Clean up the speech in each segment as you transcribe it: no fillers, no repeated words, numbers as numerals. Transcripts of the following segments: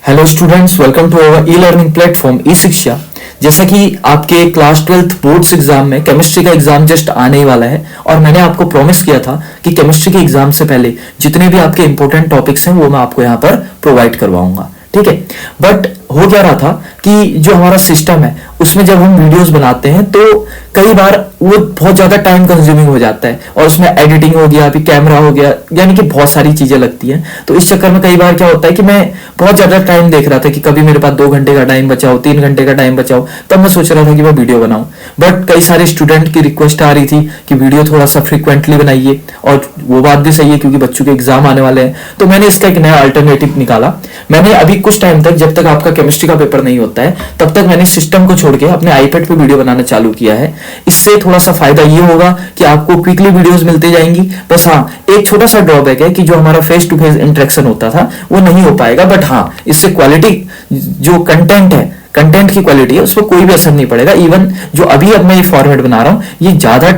Hello students, welcome to our e learning platform e Shiksha. जैसा कि आपके क्लास 12th बोर्ड्स एग्जाम में chemistry का एग्जाम जस्ट आने ही वाला है और मैंने आपको प्रॉमिस किया था कि केमिस्ट्री के एग्जाम से पहले जितने भी आपके इंपॉर्टेंट टॉपिक्स हैं वो मैं आपको यहाँ पर प्रोवाइड करवाऊंगा, ठीक है। बट हो क्या रहा था कि जो हमारा सिस्टम है उसमें जब हम वीडियोस बनाते हैं तो कई बार वो बहुत ज्यादा टाइम कंज्यूमिंग हो जाता है और उसमें एडिटिंग हो गया, फिर कैमरा हो गया, यानी कि बहुत सारी चीजें लगती हैं। तो इस चक्कर में कई बार क्या होता है कि मैं बहुत ज्यादा टाइम देख रहा था कि कभी मेरे पास 2 घंटे का टाइम बचाओ, 3 घंटे का टाइम बचाओ, तब मैं सोच रहा था कि मैं वीडियो बनाऊं। बट कई सारे स्टूडेंट की रिक्वेस्ट आ रही थी कि वीडियो थोड़ा सा फ्रिक्वेंटली बनाइए, और वो बात भी सही है क्योंकि बच्चों के एग्जाम आने वाले हैं। तो मैंने इसका एक नया अल्टरनेटिव निकाला। मैंने अभी कुछ टाइम तक, जब तक आपका केमिस्ट्री का पेपर नहीं होता है, तब तक मैंने सिस्टम को छोड़ के अपने आईपैड पे वीडियो बनाना चालू किया है। इससे थोड़ा सा फायदा ये होगा कि आपको क्विकली वीडियोस मिलते जाएंगी। बस हाँ, एक छोटा सा ड्रॉबैक है कि जो हमारा फेस टू फेस इंटरेक्शन होता था वो नहीं हो पाएगा। बट हाँ, इससे क्वालिटी, जो कंटेंट है, कंटेंट की क्वालिटी है, उस पर कोई भी असर नहीं पड़ेगा। इवन जो अभी अब मैं ये फॉर्मेट बना रहा हूँ, ये ज्यादा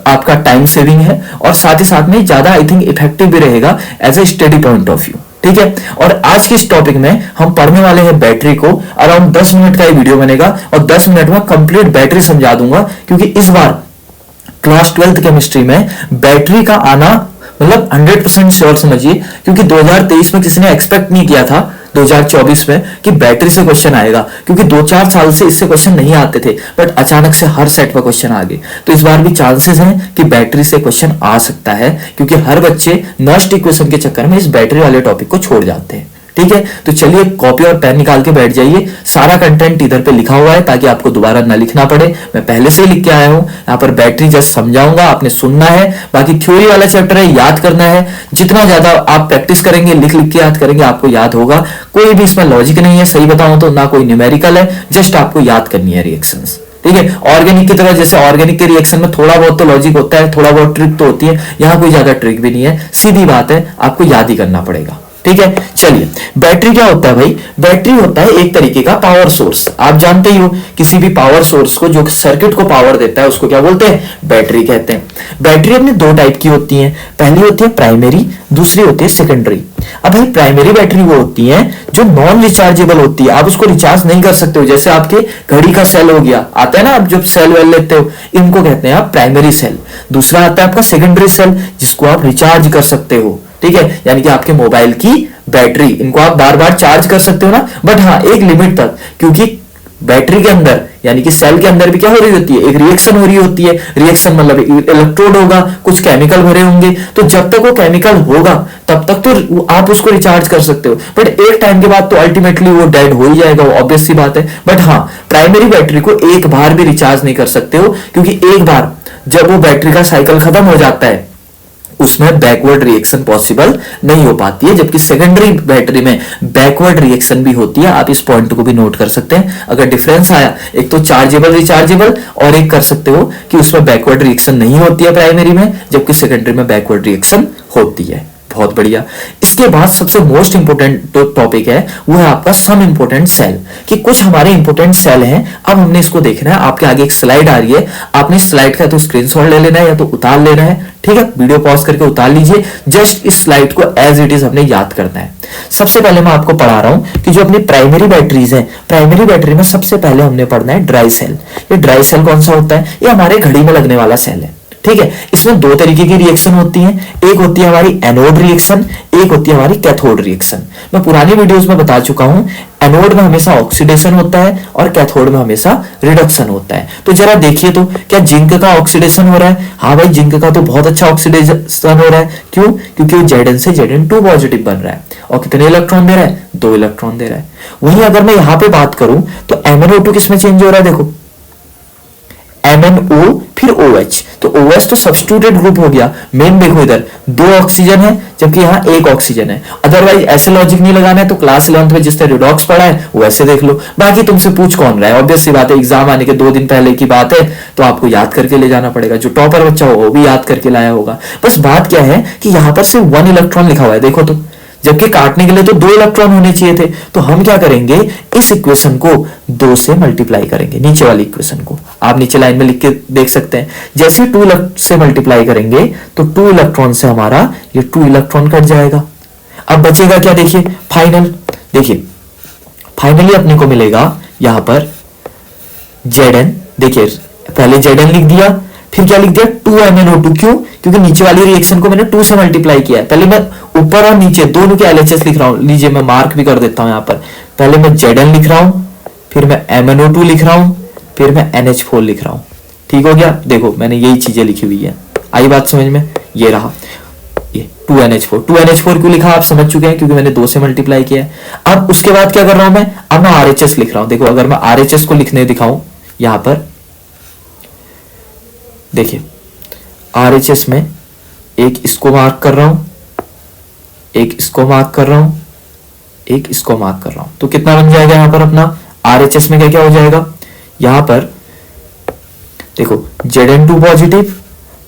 आपका टाइम सेविंग है और साथ ही साथ में ज्यादा आई थिंक इफेक्टिव भी रहेगा as a study point of view, ठीक है। और आज के इस टॉपिक में हम पढ़ने वाले हैं बैटरी को। अराउंड 10 मिनट का ये वीडियो बनेगा और 10 मिनट में कंप्लीट बैटरी समझा दूंगा, क्योंकि इस बार क्लास 12th केमिस्ट्री में बैटरी का आना मतलब 100% श्योर समझिए, क्योंकि 2023 में किसी ने एक्सपेक्ट नहीं किया था 2024 में कि बैटरी से क्वेश्चन आएगा, क्योंकि 2-4 साल से इससे क्वेश्चन नहीं आते थे। बट अचानक से हर सेट पर क्वेश्चन आ गए। तो इस बार भी चांसेस हैं कि बैटरी से क्वेश्चन आ सकता है, क्योंकि हर बच्चे नस्ट इक्वेशन के चक्कर में इस बैटरी वाले टॉपिक को छोड़ जाते हैं, ठीक है। तो चलिए कॉपी और पेन निकाल के बैठ जाइए। सारा कंटेंट इधर पे लिखा हुआ है ताकि आपको दोबारा ना लिखना पड़े। मैं पहले से ही लिख के आया हूं। यहाँ पर बैटरी जस्ट समझाऊंगा, आपने सुनना है। बाकी थ्योरी वाला चैप्टर है, याद करना है। जितना ज्यादा आप प्रैक्टिस करेंगे, लिख लिख के याद करेंगे, आपको याद होगा। कोई भी इसमें लॉजिक नहीं है, सही बताऊं तो ना कोई न्यूमेरिकल है, जस्ट आपको याद करनी है रिएक्शंस, ठीक है। ऑर्गेनिक की तरह, जैसे ऑर्गेनिक के रिएक्शन में थोड़ा बहुत तो लॉजिक होता है, थोड़ा बहुत ट्रिक तो होती है, यहाँ कोई ज्यादा ट्रिक भी नहीं है, सीधी बात है, आपको याद ही करना पड़ेगा, ठीक है। चलिए, बैटरी क्या होता है भाई? बैटरी होता है एक तरीके का पावर सोर्स। आप जानते ही हो, किसी भी पावर सोर्स को, जो सर्किट को पावर देता है, उसको क्या बोलते हैं? बैटरी कहते हैं। बैटरी अपने 2 टाइप की होती है। पहली होती है प्राइमरी, दूसरी होती है सेकेंडरी। अब भाई प्राइमरी बैटरी वो होती है जो नॉन रिचार्जेबल होती है, आप उसको रिचार्ज नहीं कर सकते हो। जैसे आपके घड़ी का सेल हो गया, आता है ना, आप जब सेल वेल लेते हो, इनको कहते हैं आप प्राइमरी सेल। दूसरा आता है आपका सेकेंडरी सेल, जिसको आप रिचार्ज कर सकते हो, ठीक है। यानी कि आपके मोबाइल की बैटरी, इनको आप बार बार चार्ज कर सकते हो ना, बट हाँ एक लिमिट तक, क्योंकि बैटरी के अंदर यानी कि सेल के अंदर भी क्या हो रही होती है? एक रिएक्शन हो रही होती है। रिएक्शन मतलब इलेक्ट्रोड होगा, कुछ केमिकल भरे होंगे, तो जब तक वो केमिकल होगा तब तक तो आप उसको रिचार्ज कर सकते हो। बट एक टाइम के बाद तो अल्टीमेटली वो डेड हो ही जाएगा, वो ऑब्वियस सी बात है। बट हाँ, प्राइमरी बैटरी को एक बार भी रिचार्ज नहीं कर सकते हो, क्योंकि एक बार जब वो बैटरी का साइकिल खत्म हो जाता है, उसमें बैकवर्ड रिएक्शन पॉसिबल नहीं हो पाती है। जबकि सेकेंडरी बैटरी में बैकवर्ड रिएक्शन भी होती है। आप इस पॉइंट को भी नोट कर सकते हैं। अगर डिफरेंस आया, एक तो चार्जेबल रिचार्जेबल, और एक कर सकते हो कि उसमें बैकवर्ड रिएक्शन नहीं होती है प्राइमरी में, जबकि सेकेंडरी में बैकवर्ड रिएक्शन होती है। बहुत बढ़िया। इसके बाद सबसे मोस्ट इंपोर्टेंट टॉपिक है, वो है आपका सम इंपोर्टेंट सेल, कि कुछ हमारे इंपोर्टेंट सेल हैं। अब हमने इसको देखना है। आपके आगे एक स्लाइड आ रही है, आपने स्लाइड का तो स्क्रीनशॉट ले लेना है या तो उतार लेना है, ठीक है। वीडियो पॉज करके उतार लीजिए। जस्ट इस स्लाइड को एज इट इज हमने याद करना है। सबसे पहले मैं आपको पढ़ा रहा हूं कि जो अपनी प्राइमरी बैटरीज हैं, प्राइमरी बैटरी में सबसे पहले हमने पढ़ना है ड्राई सेल। ये ड्राई सेल कौन सा होता है? ये हमारे घड़ी में लगने वाला सेल है, ठीक है। इसमें 2 तरीके की रिएक्शन होती है। एक होती है हमारी एनोड रिएक्शन, एक होती है हमारी कैथोड रिएक्शन। मैं पुरानी वीडियोस में बता चुका हूं, एनोड में हमेशा ऑक्सीडेशन होता है और कैथोड में हमेशा रिडक्शन होता है। तो जरा देखिए तो, क्या जिंक का ऑक्सीडेशन हो रहा है? हाँ भाई, जिंक का तो बहुत अच्छा ऑक्सीडेशन हो रहा है। क्यों? क्योंकि वो Zn से Zn2 पॉजिटिव बन रहा है। और कितने इलेक्ट्रॉन दे रहा है? 2 इलेक्ट्रॉन दे रहा है। वहीं अगर मैं यहां पे बात करूं तो MnO2 किसमें चेंज हो रहा है? देखो, MnO फिर OH, तो OH तो सब्स्टिट्यूटेड ग्रुप हो गया। मेन देखो, इधर 2 ऑक्सीजन है जबकि यहाँ 1 ऑक्सीजन है। अदरवाइज ऐसे लॉजिक नहीं लगाना है तो क्लास 11th में जिसने रिडॉक्स पढ़ा है वो ऐसे देख लो। बाकी तुमसे पूछ कौन रहा है? ऑब्वियस सी बात है, एग्जाम आने के 2 दिन पहले की बात है, तो आपको याद करके ले जाना पड़ेगा। जो टॉपर बच्चा हो वो भी याद करके लाया होगा। बस बात क्या है कि यहाँ पर सिर्फ 1 इलेक्ट्रॉन लिखा हुआ है, देखो तो, जबकि काटने के लिए तो 2 इलेक्ट्रॉन होने चाहिए थे। तो हम क्या करेंगे, इस इक्वेशन को 2 से मल्टीप्लाई करेंगे, नीचे वाली इक्वेशन को। आप नीचे लाइन में लिख के देख सकते हैं। जैसे 2 से मल्टीप्लाई करेंगे तो 2 इलेक्ट्रॉन से हमारा ये 2 इलेक्ट्रॉन कट जाएगा। अब बचेगा क्या? देखिए फाइनल, देखिए फाइनली अपने को मिलेगा यहां पर Zn। देखिए पहले Zn लिख दिया, फिर क्या लिख दिया 2MnO2। क्यों? क्योंकि नीचे वाली रिएक्शन को मैंने 2 से मल्टीप्लाई किया है। पहले मैं ऊपर और नीचे दोनों के LHS लिख रहा हूं। लीजिए मैं मार्क भी कर देता हूं यहां पर। पहले मैं Zn लिख रहा हूं, फिर मैं MnO2 लिख रहा हूं, फिर मैं NH4 लिख रहा हूं। ठीक हो गया? देखो मैंने यही चीजें लिखी हुई है। आई बात समझ में? ये रहा ये 2NH4। 2NH4 क्यों लिखा आप समझ चुके हैं, क्योंकि मैंने 2 से मल्टीप्लाई किया है। अब उसके बाद क्या कर रहा हूं मैं? अब मैं RHS लिख रहा हूं। देखो अगर मैं RHS को लिखने दिखाऊं यहां पर, देखिए RHS में एक इसको मार्क कर रहा हूं, एक इसको मार्क कर रहा हूं, एक इसको मार्क कर रहा हूं, तो कितना बन जाएगा यहां पर अपना RHS में? क्या क्या हो जाएगा यहां पर? देखो Zn2 पॉजिटिव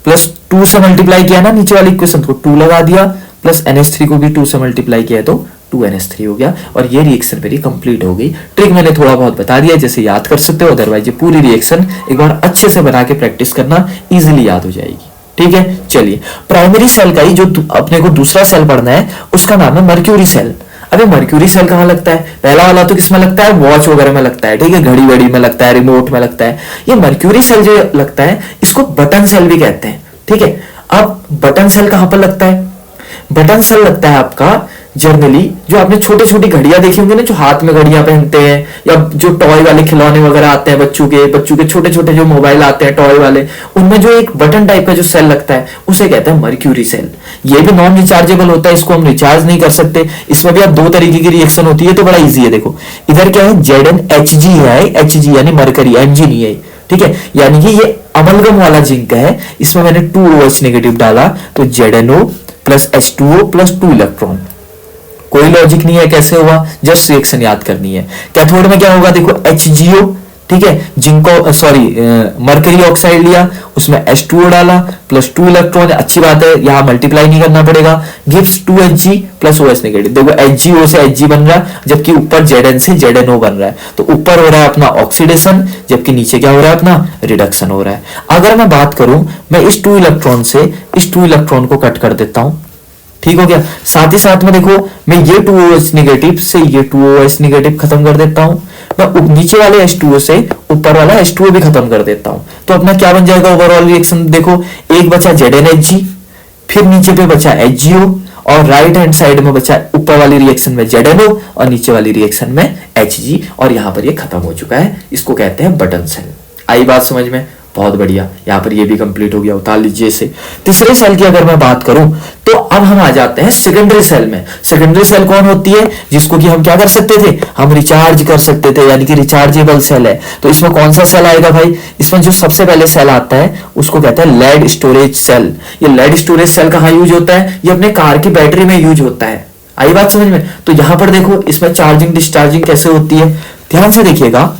प्लस 2 से मल्टीप्लाई किया ना नीचे वाली इक्वेशन को, 2 लगा दिया, प्लस NH3 को भी 2 से मल्टीप्लाई किया तो 2NH3 हो गया। और ये रिएक्शन मेरी कंप्लीट हो गई। ट्रिक मैंने थोड़ा बहुत बता दिया, जैसे याद कर सकते हो, अदरवाइज ये पूरी रिएक्शन एक बार अच्छे से बना के प्रैक्टिस करना, इजीली याद हो जाएगी। ठीक है, चलिए प्राइमरी सेल का ही जो अपने को दूसरा सेल पढ़ना है उसका नाम है मर्क्यूरी सेल। अबे मर्क्यूरी सेल कहाँ लगता है? पहला वाला तो किसमें लगता है? वॉच वगैरह में लगता है, ठीक है, घड़ी वड़ी में लगता है, रिमोट में लगता है। ये मर्क्यूरी सेल जो लगता है इसको बटन सेल भी कहते हैं। ठीक है, अब बटन सेल कहां पर लगता है? बटन सेल लगता है आपका जनरली, जो आपने छोटी छोटी घड़ियां देखी होंगी ना, जो हाथ में घड़ियां पहनते हैं, या जो टॉय वाले खिलौने वगैरह आते हैं बच्चों के छोटे छोटे जो मोबाइल आते हैं टॉय वाले, उनमें जो एक बटन टाइप का जो सेल लगता है उसे कहते हैं मर्क्यूरी सेल। ये भी नॉन रिचार्जेबल होता है, इसको हम रिचार्ज नहीं कर सकते। इसमें भी आप 2 तरीके की रिएक्शन होती है, तो बड़ा ईजी है। देखो इधर क्या है, ZnHg है, Hg यानी मरकरी, Mg नहीं है, ठीक है, यानी कि ये अमलगम वाला जिंक है। इसमें मैंने 2OH नेगेटिव डाला तो ZnO plus H2O plus 2 electron. कोई लॉजिक नहीं है कैसे हुआ, जस्ट रिएक्शन याद करनी है। कैथोड में क्या होगा? देखो HgO, ठीक है, जिंको सॉरी मरकरी ऑक्साइड लिया, उसमें H2O डाला प्लस 2 इलेक्ट्रॉन। अच्छी बात है, यहां मल्टीप्लाई नहीं करना पड़ेगा, gives 2Hg plus OH negative. देखो HgO से Hg बन रहा है, जबकि ऊपर Zn से ZnO बन रहा है, तो ऊपर हो रहा है अपना ऑक्सीडेशन, जबकि नीचे क्या हो रहा है अपना रिडक्शन हो रहा है। अगर मैं बात करूं, मैं इस 2 इलेक्ट्रॉन से इस 2 इलेक्ट्रॉन को कट कर देता हूं, ठीक हो गया। साथ ही साथ में देखो मैं ये 2OH नेगेटिव से ये 2OH नेगेटिव खत्म कर देता हूं, मैं नीचे वाले H2O से ऊपर वाला H2O भी खत्म कर देता हूं, तो अपना क्या बन जाएगा ओवरऑल रिएक्शन? देखो एक बचा ZnHg, फिर नीचे पे बचा HgO, और राइट हैंड साइड में बचा ऊपर वाली रिएक्शन में ZnO और नीचे वाली रिएक्शन में Hg, और यहां पर ये खत्म हो चुका है। इसको कहते हैं बटन सेल। आई बात समझ में? बहुत बढ़िया, यहां पर ये भी कंप्लीट हो गया। उतार लीजिए इसे। तीसरे सेल की अगर मैं बात करूं तो अब हम आ जाते हैं सेकेंडरी सेल में। सेकेंडरी सेल कौन होती है? जिसको कि हम क्या कर सकते थे? हम रिचार्ज कर सकते थे, यानी कि रिचार्जेबल सेल है। तो इसमें कौन सा सेल आएगा भाई? इसमें जो सबसे पहले सेल आता है उसको कहते हैं लेड स्टोरेज सेल। ये लेड स्टोरेज सेल कहां यूज होता है? ये अपने कार की बैटरी में यूज होता है। आई बात समझ में? तो यहां पर देखो इसमें चार्जिंग डिस्चार्जिंग कैसे होती है, ध्यान से देखिएगा।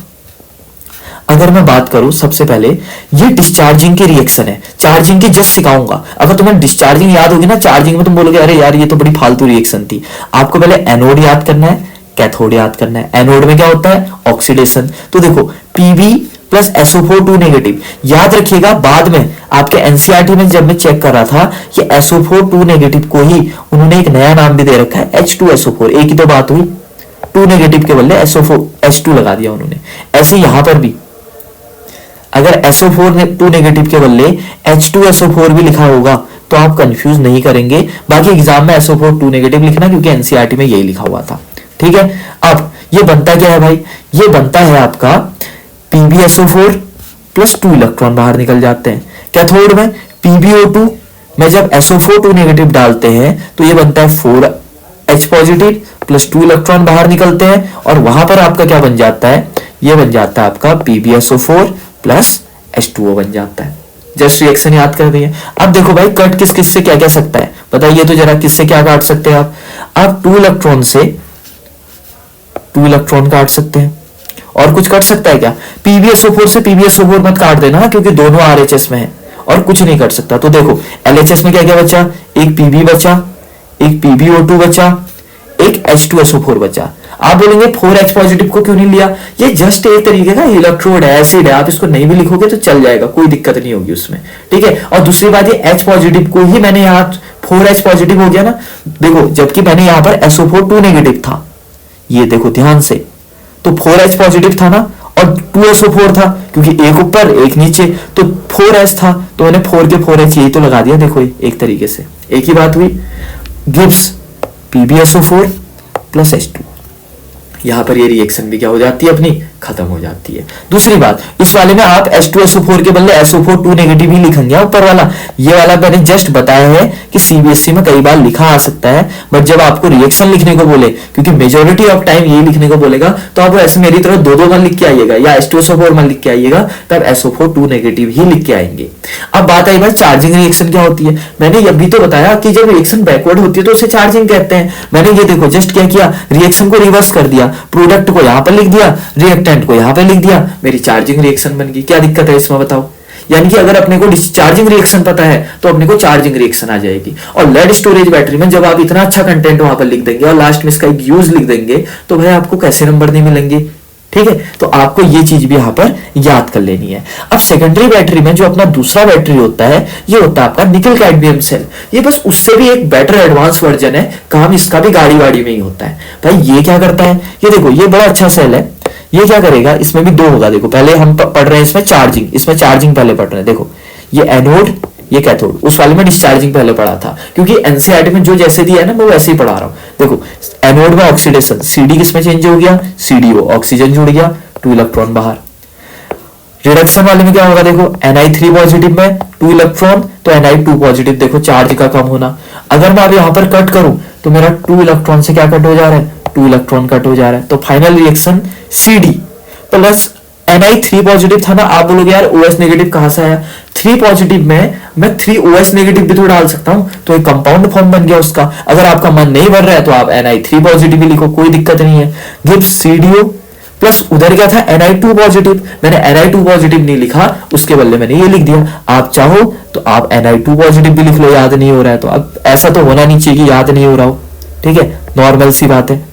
अगर मैं बात करूं, सबसे पहले ये डिस्चार्जिंग की रिएक्शन है, चार्जिंग की जस्ट सिखाऊंगा। अगर तुम्हें डिस्चार्जिंग याद होगी ना, चार्जिंग में तुम बोलोगे अरे यार ये तो बड़ी फालतू रिएक्शन थी। आपको पहले एनोड याद करना है, कैथोड याद करना है। एनोड में क्या होता है? ऑक्सीडेशन। तो देखो Pb प्लस SO4 2 नेगेटिव, याद रखिएगा बाद में आपके एनसीईआरटी में जब मैं चेक कर रहा था, ये SO4 2 नेगेटिव को ही उन्होंने एक नया नाम भी दे रखा है H2SO4। एक ही तो बात हुई, 2 नेगेटिव के बदले SO4 H2 लगा दिया उन्होंने। ऐसे यहां पर भी अगर SO4 2 नेगेटिव के बदले H2SO4 भी लिखा होगा तो आप कंफ्यूज नहीं करेंगे। बाकी एग्जाम में SO4 2 नेगेटिव लिखना, क्योंकि एनसीईआरटी में यही लिखा हुआ था। ठीक है, अब ये बनता क्या है भाई? ये बनता है आपका PbSO4 प्लस 2 इलेक्ट्रॉन बाहर निकल जाते हैं। कैथोड में PbO2 में जब SO4 2 नेगेटिव डालते हैं तो ये बनता है 4H पॉजिटिव प्लस 2 इलेक्ट्रॉन बाहर निकलते हैं, और वहां पर आपका क्या बन जाता है? ये बन जाता है आपका PbSO4 प्लस H2O बन जाता है। जस्ट रिएक्शन याद कर रही है। अब देखो भाई कट किस किस से क्या क्या सकता है, बताइए तो जरा, किससे क्या काट सकते हैं आप 2 इलेक्ट्रॉन से 2 इलेक्ट्रॉन काट सकते हैं। और कुछ कट सकता है क्या? PbSO4 से PbSO4 मत काट देना, क्योंकि दोनों RHS में है और कुछ नहीं कट सकता। तो देखो LHS में क्या क्या बचा? एक Pb बचा, एक PbO2 बचा, एक H2SO4 बचा। आप बोलेंगे 4H पॉजिटिव को क्यों नहीं लिया? ये जस्ट एक तरीके का इलेक्ट्रोड है, एसिड है, आप इसको नहीं भी लिखोगे तो चल जाएगा, कोई दिक्कत नहीं होगी उसमें। ठीक है, और दूसरी बात ये H पॉजिटिव को ही मैंने यहाँ 4H पॉजिटिव हो गया ना, देखो, जबकि मैंने यहाँ पर SO4 2 नेगेटिव था। ये देखो ध्यान से, तो 4H पॉजिटिव था ना, और 2SO4 था क्योंकि एक ऊपर एक नीचे, तो 4H था, तो मैंने 4 के 4H यही तो लगा दिया। देखो एक तरीके से एक ही बात हुई। गिव्स PbSO4 प्लस H2, यहां पर ये रिएक्शन भी क्या हो जाती है अपनी, खत्म हो जाती है। दूसरी बात, इस वाले में आप H2SO4 के बदले SO4 2 नेगेटिव ही लिखेंगे ऊपर वाला। ये वाला मैंने जस्ट बताया है कि CBSE में कई बार लिखा आ सकता है, बट जब आपको रिएक्शन लिखने को बोले, क्योंकि मेजोरिटी ऑफ टाइम यही लिखने को बोलेगा, तो आप ऐसे मेरी तरह दो मत लिख के आइएगा, या H2SO4 मत लिख के आइएगा, तब SO4 2 नेगेटिव ही लिख के आएंगे। अब बात आई भाई चार्जिंग रिएक्शन क्या होती है। मैंने ये भी तो बताया कि जब रिएक्शन बैकवर्ड होती है तो उसे चार्जिंग कहते हैं। मैंने ये देखो जस्ट क्या किया, रिएक्शन को रिवर्स कर दिया, प्रोडक्ट को यहां पर लिख दिया, रिएक्टेंट को यहां पर लिख दिया, मेरी चार्जिंग रिएक्शन बन गई। क्या दिक्कत है इसमें बताओ। यानी कि अगर अपने को डिस्चार्जिंग रिएक्शन पता है तो अपने को चार्जिंग रिएक्शन आ जाएगी। और लेड स्टोरेज बैटरी में जब आप इतना अच्छा कंटेंट वहां पर लिख देंगे और लास्ट में इसका एक यूज लिख देंगे, तो भाई आपको कैसे नंबर नहीं मिलेंगे। ठीक है, तो आपको ये चीज भी यहां पर याद कर लेनी है। अब सेकेंडरी बैटरी में जो अपना दूसरा बैटरी होता है, ये होता है आपका निकल कैडमियम सेल। ये बस उससे भी एक बेटर एडवांस वर्जन है, काम इसका भी गाड़ी वाड़ी में ही होता है। भाई ये क्या करता है, ये देखो ये बड़ा अच्छा सेल है। ये क्या करेगा, इसमें भी दो होगा। देखो पहले हम पढ़ रहे हैं इसमें चार्जिंग, इसमें चार्जिंग पहले पढ़ रहे हैं। देखो ये एनोड, ये कैथोड। उस वाले में डिस्चार्जिंग पहले पढ़ा था, क्योंकि एनसीईआरटी में जो जैसे दिया है ना मैं वैसे ही पढ़ा रहा हूं। देखो एनोड में ऑक्सीडेशन, CD किसमें चेंज हो गया, CDO, ऑक्सीजन जुड़ गया, 2 इलेक्ट्रॉन बाहर। रिडक्शन वाले में क्या होगा, देखो Ni3 पॉजिटिव में 2 इलेक्ट्रॉन, तो Ni2 पॉजिटिव, देखो चार्ज का कम होना। अगर मैं अब यहां पर कट करूं तो मेरा 2 इलेक्ट्रॉन से क्या कट हो जा रहा है, 2 इलेक्ट्रॉन कट हो जा रहा है। तो final reaction CD plus Ni3 positive था ना, आप बोलोगे यार OH नेगेटिव कहां से आया। 3 पॉजिटिव में मैं 3OH नेगेटिव भी तो डाल सकता हूं, तो एक कंपाउंड फॉर्म बन गया उसका। अगर आपका मन नहीं भर रहा है तो आप Ni3 पॉजिटिव भी लिखो, कोई दिक्कत नहीं है। गिव्स CDO प्लस उधर क्या था Ni2 पॉजिटिव, मैंने Ni2 पॉजिटिव नहीं लिखा, उसके बदले मैंने ये लिख दिया। आप चाहो तो आप Ni2 पॉजिटिव भी लिख लो, याद नहीं हो रहा है तो। अब ऐसा तो होना नहीं चाहिए कि याद नहीं हो रहा हो, ठीक है, नॉर्मल सी बात है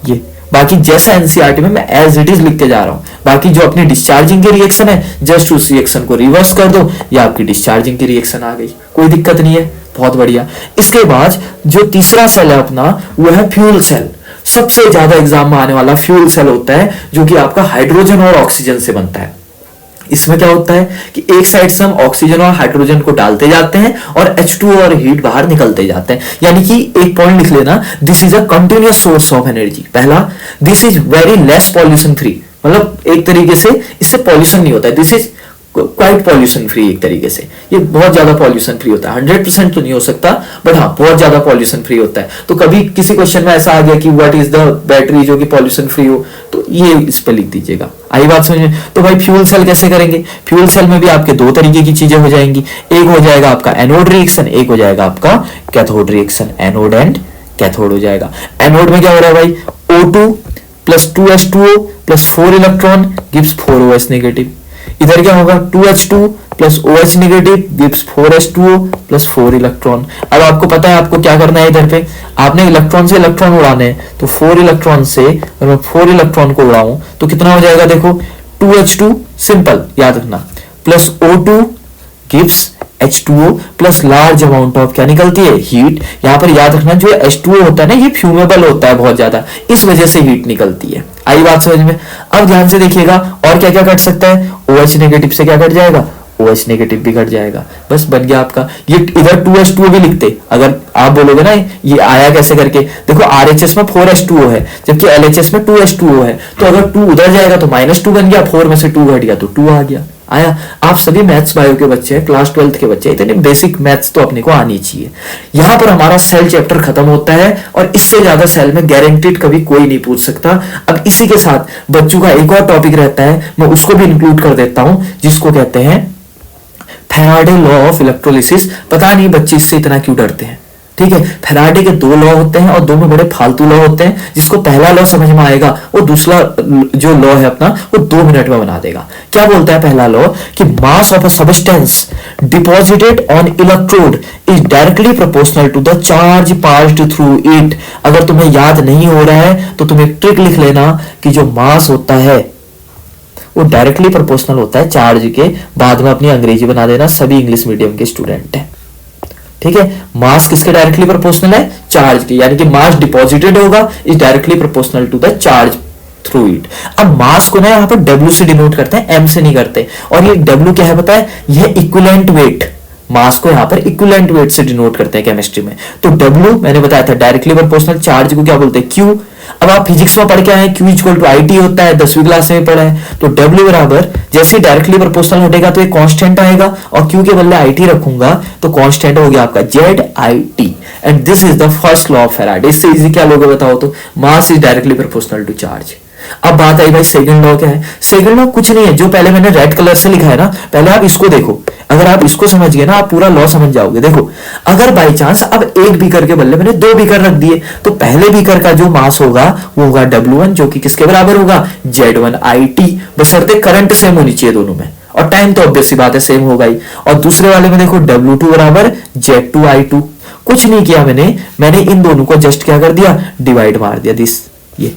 ये। बाकी जैसा एनसीईआरटी में मैं एज इट इज लिख के जा रहा हूं। बाकी जो अपनी डिस्चार्जिंग की रिएक्शन है, जस्ट उस रिएक्शन को रिवर्स कर दो, या आपकी डिस्चार्जिंग की रिएक्शन आ गई, कोई दिक्कत नहीं है, बहुत बढ़िया। इसके बाद जो तीसरा सेल है अपना, वो है फ्यूल सेल। सबसे ज्यादा एग्जाम में आने वाला फ्यूल सेल होता है, जो कि आपका हाइड्रोजन और ऑक्सीजन से बनता है। इसमें क्या होता है कि एक साइड से हम ऑक्सीजन और हाइड्रोजन को डालते जाते हैं और H2 और हीट बाहर निकलते जाते हैं। यानी कि एक पॉइंट लिख लेना, this is a continuous source of energy. पहला, this is very less pollution free, मतलब एक तरीके से इससे पॉल्यूशन नहीं होता है। This is quite pollution free, एक तरीके से ये बहुत ज्यादा पॉल्यूशन फ्री होता है। 100% तो नहीं हो सकता, बट हाँ बहुत ज्यादा पॉल्यूशन फ्री होता है। तो कभी किसी क्वेश्चन में ऐसा आ गया कि व्हाट इज द बैटरी जो कि पॉल्यूशन फ्री हो, तो ये इस पे लिख दीजिएगा। आई बात समझ में। तो भाई फ्यूल सेल कैसे करेंगे, फ्यूल सेल में भी आपके दो तरीके की चीजें हो जाएंगी। एक हो जाएगा आपका एनोड रिएक्शन, एक हो जाएगा आपका cathode reaction. Anode and cathode हो जाएगा। एनोड में क्या हो रहा है भाई, O2 plus 2H2O plus 4 electron gives 4OH negative. इधर क्या होगा, 2H2 plus OH negative gives 4H2O plus 4 electron. अब आपको पता है आपको क्या करना है, इधर पे आपने इलेक्ट्रॉन से इलेक्ट्रॉन उड़ाने हैं, तो 4 इलेक्ट्रॉन से अगर मैं 4 इलेक्ट्रॉन को उड़ाऊं तो कितना हो जाएगा, देखो 2H2 सिंपल याद रखना, plus O2 gives H2O plus large amount of क्या निकलती है, हीट। यहां पर याद रखना जो H2O होता है ना, ये फ्यूमेबल होता है बहुत ज्यादा, इस वजह से हीट निकलती है। आई बात समझ में। अब ध्यान से देखिएगा और क्या क्या कट सकता है, OH नेगेटिव से क्या कट जाएगा, OH नेगेटिव भी कट जाएगा। बस बन गया आपका। ये इधर 2H2O भी लिखते, अगर आप बोलोगे ना ये आया कैसे करके, देखो RHS में 4H2O है जबकि LHS में 2H2O है, तो अगर 2 उधर जाएगा तो -2 बन गया, 4 में से 2 घट गया तो 2 आ गया। आया। आप सभी मैथ्स बायो के बच्चे हैं, क्लास 12th के बच्चे हैं, इतने बेसिक मैथ्स तो अपने को आनी चाहिए। यहां पर हमारा सेल चैप्टर खत्म होता है और इससे ज्यादा सेल में गारंटीड कभी कोई नहीं पूछ सकता। अब इसी के साथ बच्चों का एक और टॉपिक रहता है, मैं उसको भी इंक्लूड कर देता हूं, जिसको कहते हैं फैराडे लॉ ऑफ इलेक्ट्रोलिसिस। पता नहीं बच्चे इससे इतना क्यों डरते हैं, ठीक है। फैराडे के 2 लॉ होते हैं और दोनों बड़े फालतू लॉ होते हैं। जिसको पहला लॉ समझ में आएगा वो दूसरा जो लॉ है अपना वो 2 मिनट में बना देगा। क्या बोलता है पहला लॉ कि mass of a substance deposited on electrode is directly proportional to the charge passed through it. अगर तुम्हें याद नहीं हो रहा है तो तुम एक ट्रिक लिख लेना कि जो मास होता है वो डायरेक्टली प्रोपोर्शनल होता है चार्ज के। बाद में अपनी अंग्रेजी बना देना, सभी इंग्लिश मीडियम के स्टूडेंट हैं, ठीक है। मास किसके डायरेक्टली प्रोपोर्शनल है, चार्ज के, यानी कि मास डिपॉजिटेड होगा is directly proportional to the charge through it. अब मास को ना यहाँ पर W से डिनोट करते हैं, M से नहीं करते। और ये W क्या है पता है, यह इक्विवेलेंट वेट, मास को यहाँ पर इक्विवेलेंट वेट से डिनोट करते हैं केमिस्ट्री में। तो W मैंने बताया था डायरेक्टली प्रोपोर्शनल, चार्ज को क्या बोलते हैं Q। अब आप फिजिक्स में पढ़ के आए Q इक्वल टू IT होता है, 10वीं क्लास में पढ़ा है। तो W बराबर जैसे डायरेक्टली प्रोपोर्शनल हटेगा तो एक कांस्टेंट आएगा और Q के बदले IT रखूंगा तो कांस्टेंट हो गया आपका ZIT। And this is the first law of Faraday. इससे इजी क्या लोगे बताओ तो, mass is directly proportional to charge. अब बात आई भाई सेकंड लॉ क्या है। सेकंड लॉ कुछ नहीं है, जो पहले मैंने रेड कलर से लिखा है ना, पहले आप इसको देखो। अगर आप इसको समझ गए ना, आप पूरा लॉ समझ जाओगे। देखो, अगर बाई चांस अब एक बीकर के बदले मैंने 2 बीकर रख दिए तो पहले बीकर का जो मास होगा वो होगा W1, जो कि किसके बराबर होगा, Z1IT। बशर्ते करंट सेम होनी चाहिए दोनों में, और टाइम तो ऑब्वियस सी बात है सेम होगा ही। और दूसरे वाले में देखो W2 बराबर Z2I2। कुछ नहीं किया मैंने इन दोनों को जस्ट क्या कर दिया, डिवाइड मार दिया। दिस ये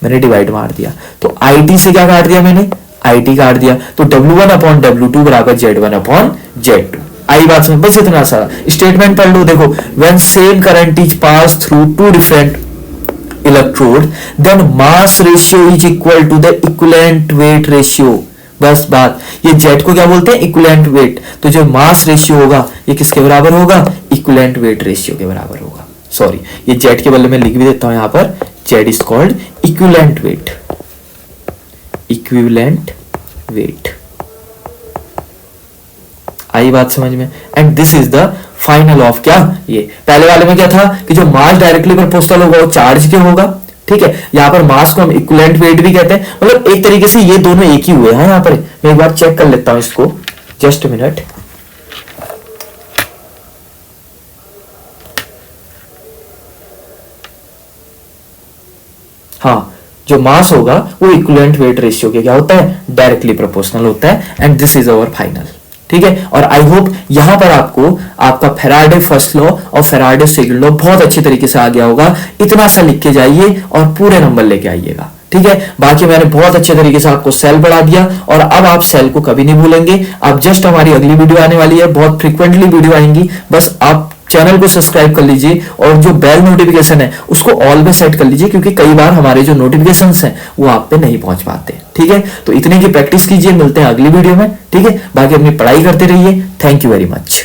मैंने डिवाइड मार दिया, तो IT से क्या काट दिया मैंने, IT काट दिया। तो W1 अपॉन W2 बराबर Z1 अपॉन Z2। आई बात समझ, बस इतना सा स्टेटमेंट पढ़ लो। देखो, when same current is pass through two different electrode then mass ratio is equal to the equivalent weight ratio. बस बात, ये जेट को क्या बोलते हैं, इक्विवेलेंट वेट। तो जो मास रेशियो होगा ये किसके बराबर होगा, इक्विवेलेंट वेट रेशियो के बराबर होगा। सॉरी, ये जेट के बदले में लिख भी देता हूं यहां पर, jet is called equivalent weight, equivalent weight. आई बात समझ में। And this is the final of क्या, ये पहले वाले में क्या था कि जो मास डायरेक्टली प्रोपोर्शनल होगा वो चार्ज के होगा, ठीक है। यहां पर मास को हम इक्विवेलेंट वेट भी कहते हैं, मतलब एक तरीके से ये दोनों एक ही हुए हैं। यहां पर मैं एक बार चेक कर लेता हूं इसको, जस्ट मिनट। हाँ, जो मास होगा वो इक्विवेलेंट वेट रेशियो के क्या होता है, डायरेक्टली प्रोपोर्शनल होता है। And this is our final, ठीक है। और आई होप यहां पर आपको आपका फैराडे फर्स्ट लॉ और फैराडे सेकंड लॉ बहुत अच्छे तरीके से आ गया होगा। इतना सा लिख के जाइए और पूरे नंबर लेके आइएगा, ठीक है। बाकी मैंने बहुत अच्छे तरीके से आपको सेल बढ़ा दिया और अब आप सेल को कभी नहीं भूलेंगे। अब जस्ट हमारी अगली वीडियो आने वाली है, बहुत फ्रिक्वेंटली वीडियो आएंगी, बस आप चैनल को सब्सक्राइब कर लीजिए और जो बेल नोटिफिकेशन है उसको ऑल में सेट कर लीजिए, क्योंकि कई बार हमारे जो नोटिफिकेशंस हैं वो आप पे नहीं पहुंच पाते, ठीक है। तो इतने की प्रैक्टिस कीजिए, मिलते हैं अगली वीडियो में, ठीक है। बाकी अपनी पढ़ाई करते रहिए। Thank you very much.